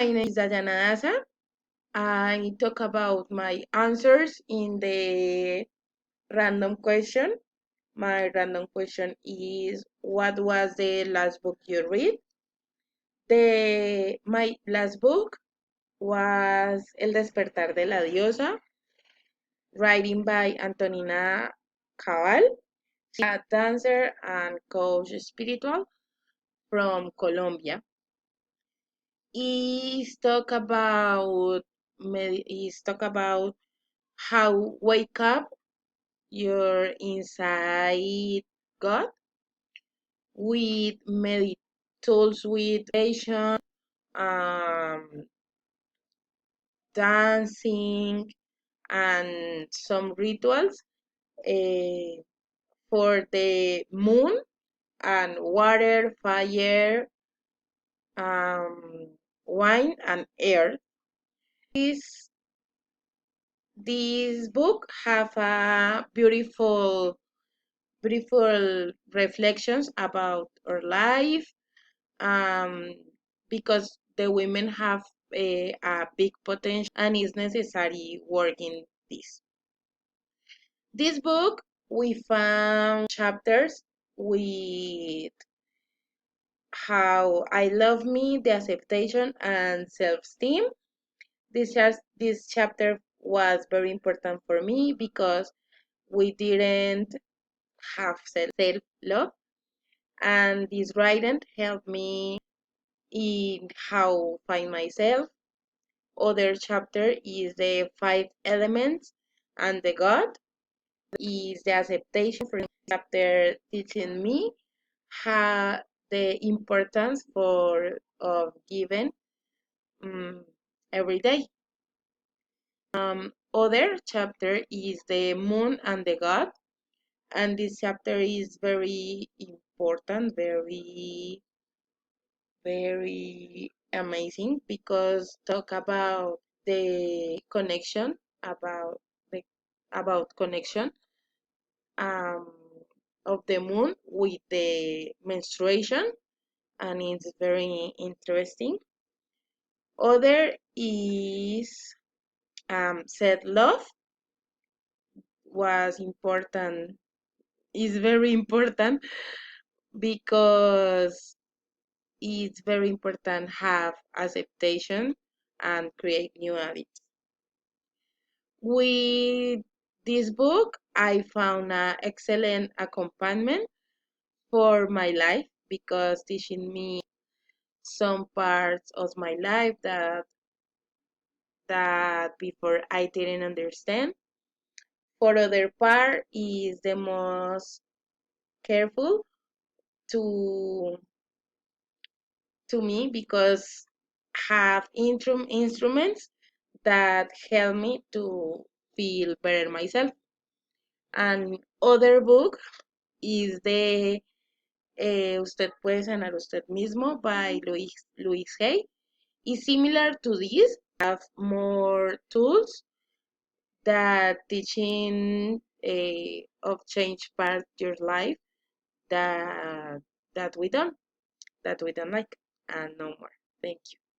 My name is Dayana Daza. I talk about my answers in the random question. My random question is, what was the last book you read? My last book was El despertar de la diosa, writing by Antonina Cabal, a dancer and coach spiritual from Colombia. Is talk about how wake up your inside God with tools with meditation, um, dancing, and some rituals uh, for the moon and water, fire, um, wine, and air. This this book have a beautiful reflections about our life, um, because the women have a big potential and it's necessary working this. This book we found chapters with how I love me, the acceptation and self-esteem. This chapter was very important for me because we didn't have self-love, and this writing helped me in how find myself. Other chapter is the five elements and the God is the acceptation. For chapter teaching me how the importance for of giving um, every day. Other chapter is the moon and the God, and this chapter is very important, very amazing because talk about the connection the about connection um, of the moon with the menstruation, and it's very interesting. Other is self love was important is very important because it's very important have acceptation and create new habits. With this book, I found an excellent accompaniment for my life because teaching me some parts of my life that before I didn't understand. For other part is the most careful to me because have instruments that help me to feel better myself. And other book is the Usted puede sanar usted mismo by Louis Hay. Is similar to this, have more tools that teaching of change part your life that that we don't like and no more. Thank you.